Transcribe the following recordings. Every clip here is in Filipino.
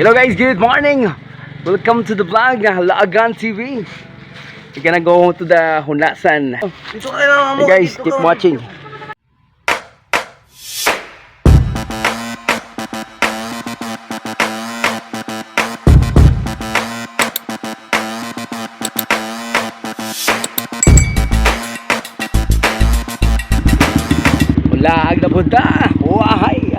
Hello guys, good morning. Welcome to the vlog Laagan TV. We're gonna go to the Hunasan. Hey guys, keep watching. Laag na punta. Wahay.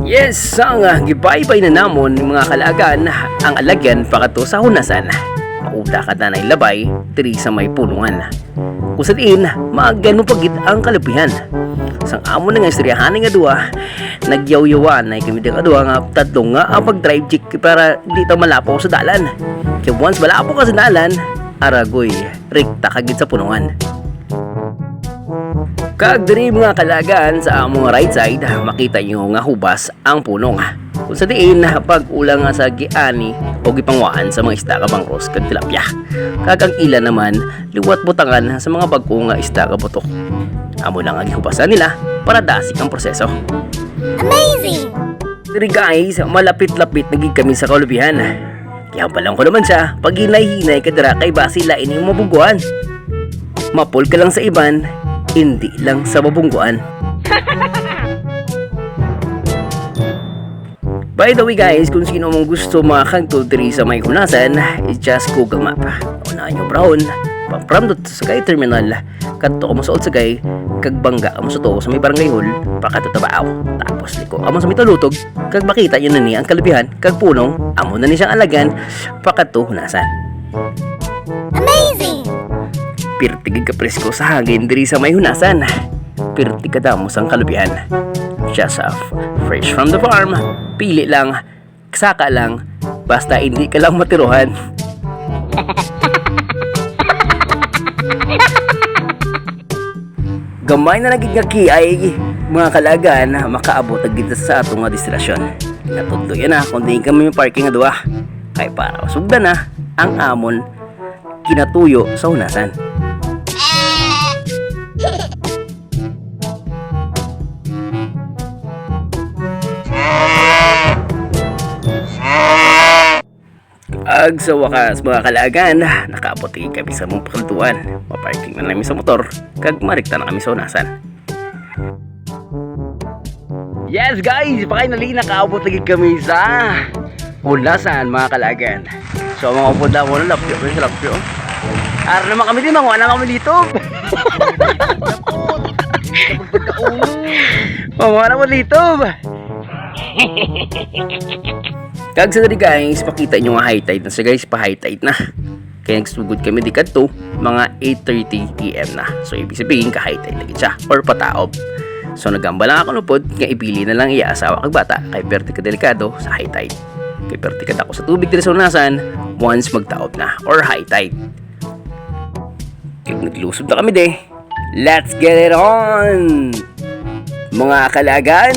Yes, ang gibaybay na namon mga kalagan ang alagyan pakato sa Hunasan. Mauta ka na labay diri sa may pulungan. Kung sa diin, maagyan mo pagit ang kalupihan. Sang amo na nga istoryahan nga duwa, nagyaw-yawan ay kami nga duwa nga tatlong nga ang pag-drive chick para di ta malapo sa dalan. Kaya once malapo ka sa dalan, aragoy, rekta kagit sa punungan. Kag diri mga kalagan sa among right side, makita nyo nga hubas ang punong. Kung sa diin, pag ulang nga sa giani o gipangwaan sa mga isda ka bangros kag tilapia. Kag ang ila naman, liwat butangan sa mga bagko nga isda ka butok. Amo lang ang gihubasan nila para dasik ang proseso. Amazing! Diri guys, malapit-lapit nagig kami sa kalubihan. Kaya palang ko naman siya, pag hinay-hinay kadira kay basi lain yung mabuguan. Mapul ka lang sa iban, hindi lang sa babungguan. By the way guys, kung sino mong gusto makakagtol diri sa may Hunasan, is just Google Map. Unahan nyo brahon, pang-pramdot sa Sky Terminal, kadto ka mo sa Old-Sagay, kag bangga ka mo sa to sa may Barangay Hall, pakatatabaaw. Tapos liko amo sa may Talutog, kag makita nyo na ni ang kalubihan, kag punong, amo na ni siyang alagan, pakato Hunasan. Amazing! Pirtigig ka presko sa hangin diri sa may Hunasan. Pirtig ka damos ang kalubihan. Just fresh from the farm. Pili lang, saka lang, basta hindi ka lang matiruhan. Gamay na nagigaki ay mga kalagan makaabot agad sa atong nga destinasyon. Natudlo yan kung di kami parking nga duwa. Kay para masugdan na ang amon kinatuyo sa Hunasan. Ag sa wakas mga kalagan, nakaabot kami sa mong pakaltuan. Maparking na namin sa motor, kag marikta na kami sa Hunasan. Yes guys, finally nakaabot lagi kami sa Hunasan mga kalagan. So mga upod na ako ng lapyo, sa lapyo. Ara naman kami din, manguha na kami dito. Manguha na kami dito. Kag sa dali guys, pakita nyo nga high tide na siya guys, pa high tide na. Kaya nagsugod kami di kadto mga 8:30 PM na. So ibig sabihin ka high tide lagi siya or pataob. So nagamba lang ako nupod nga ipili na lang iya asawa kag bata kay perti ka delikado sa high tide. Piperti ka ako sa tubig diri sa hunasan once magtaob na or high tide. Kaya naglusob na kami de. Let's get it on! Mga kalagan!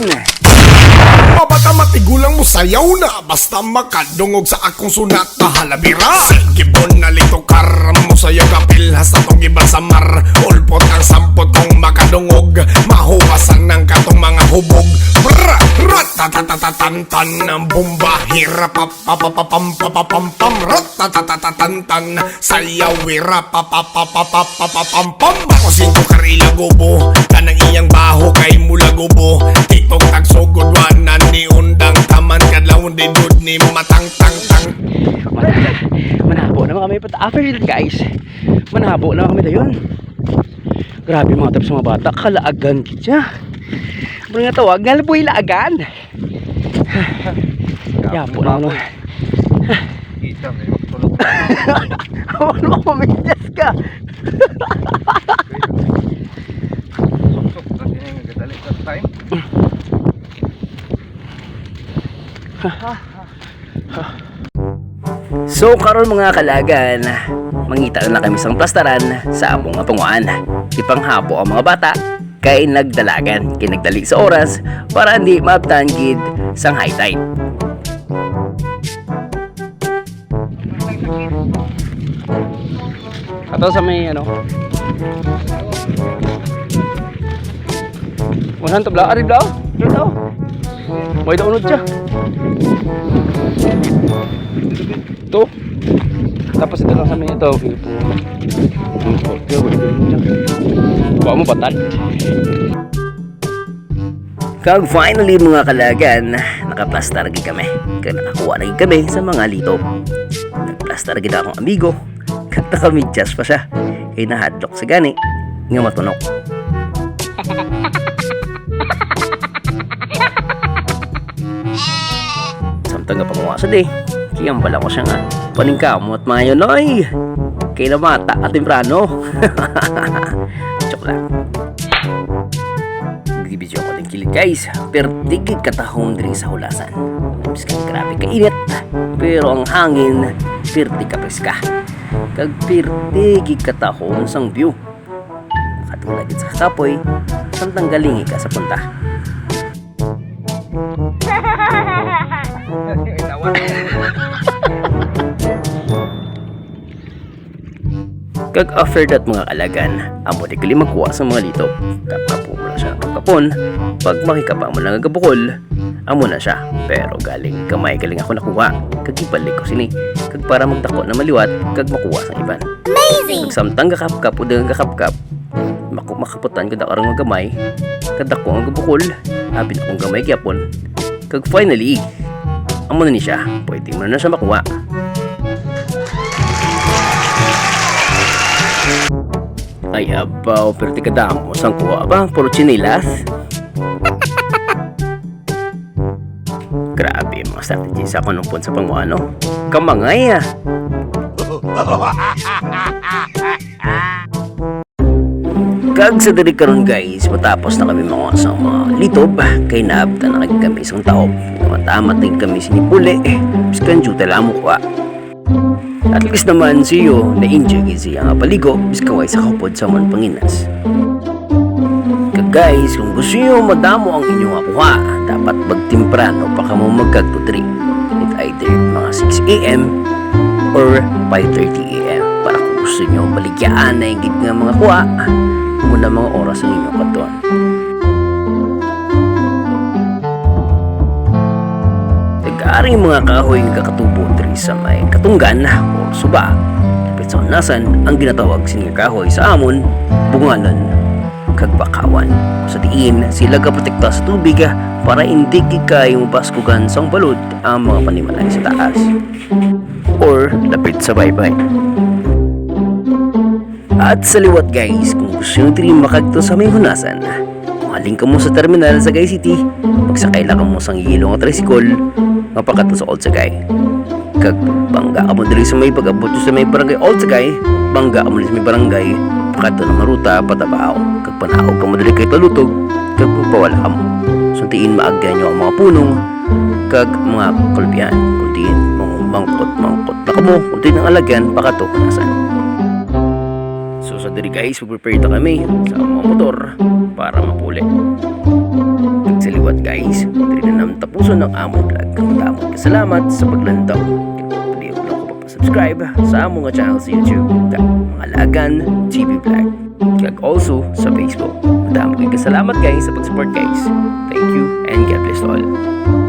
Mabata matigulang mo sayaw na basta makadungog sa akong sunat na halabira. Sige bon na lito karam mo sayaw kapil hasta tong iba sa mar. Ulpot ang sampot kong makadungog, mahuwasan ng katong mga hubog. Brr! Ratatatatantan ng bomba. Hirapapapapapam ratatatatantan sayaw wirapapapapapapam. Ako singko karila gubo kanang iyang baho kay mula gubo. Tiktok tagsugod wanan ni undang taman kadlawon di dud ni matang tang tang. Manhabo naman kami after that guys. Manhabo naman kami dayon. Grabe mga trip sa mga bata, kalaagan kitya. Ano nga tawag? Nalaboy laagan. Yapo na ano. Kita may magtulog. Ano ako mamidyas ka? Sok-sok kasi yung gadali sa time. So karon mga kalagan, mangita na kami sa plastaran sa among panguan. Ipanghabo ang mga bata kay nagdalagan, kay nagdali sa oras para hindi maabtan gid sang high tide. Ato sa may ano? Unahan to bla, ari bla. Dito. May daunod siya. Ito. Tapos ito lang sa may ito. Bawa mo batal. Kag finally mga kalagan, nakaplastar gid kami. Kaya nakakuha na gid kami sa mga litop. Nagplastar gid akong amigo. Kat nakamidyas pa siya. Kaya nahadlok sa gani nga matunok. Samtang nga panguwasa di. Kiyang bala ko siya nga. Paningkamot mayo noy. Kay na mata at temprano. Joke lang. Bibidyo ko din kilig guys. Pertigig katahong diri sa hulasan. Miskan grabe kainit. Pero ang hangin, perti ka preska. Kag pertigig katahong sang view. Makatulagid sa kapoy. Samtang galingi ka sa punta. Kag after that mga kalagan, amo di kali magkuha sa mga litop. Kapkapo mo na siya ng kapkapon. Pag makikapa mo lang agabukol, amo na siya. Pero galing kamay galing ako nakuha. Kag ibalik ko sini. Kag para magdako na maliwat, kag makuha sa iban. Amazing! Samtang kakapkap o dagang kakapkap, makaputan kada karang mga gamay, kadako ang gabukol, abin akong gamay gyapon. Kag finally, amo na ni siya. Pwede mo na siya makuha. Ay abaw, pero tikadamo sang kuha ba? Puro chinilas? Grabe mga strategy sa kanumpon sa panguano. Kamangay ah. Kag sa diri karon guys, matapos na kami mga sa mga litob, kay naabta na kami isang taob. Tama-tama ting kami sinipuli, biskan juta lang mo kuha. At least naman siyo na-enjoy siya nga paligo biskaway sa kapod sa man panginas. Kag guys, kung gusto nyo madamo ang inyong akuha, dapat magtimprano pa ka mo magkagputri. It either mga 6 AM or 5:30 AM para kung gusto nyo baligyaan na higit nga mga kuha muna mga oras ang inyong katon. Nag-aaring mga kahoy nga kakatubo diri sa may katunggan o suba. Kapit sa nasan ang ginatawag sining kahoy sa amon, bungalan, kag bakawan. Sa diin, sila kaprotekta sa tubig para hindi kayo mabaskugan sa balod ang mga panimalay sa taas or lapit sa baybay. At sa liwat guys, kung gusto nyo diri makagto sa may hunasan, maling ka mo sa terminal sa Gay City, magsakay lang ka mo sa ngilong o tricycle, mapakato sa Old Sagay. Kag bangga ka mo diri sa may pag-abot sa may barangay Old Sagay, bangga ka mo diri sa may barangay, pakato ng maruta, patabao. Kag panaog ka mo diri kay Talutog, kag pagpawala ka mo. Suntiin maagyan nyo ang mga punong, kag mga kalbihan kundi mga mangkot na kamo kundi ng alagyan pakato nasan. So sa diri guys, prepare ta kami sa mga motor para mapuli. Pagsaliwat guys, diri na nam tapuson ng among vlog. Kamot salamat sa paglantaw. Hindi ko lang ko subscribe sa among channel sa YouTube, Mga Alagan TV Vlog. Kag also sa Facebook. Madamo kay kasalamat guys sa pag-support guys. Thank you and God bless all.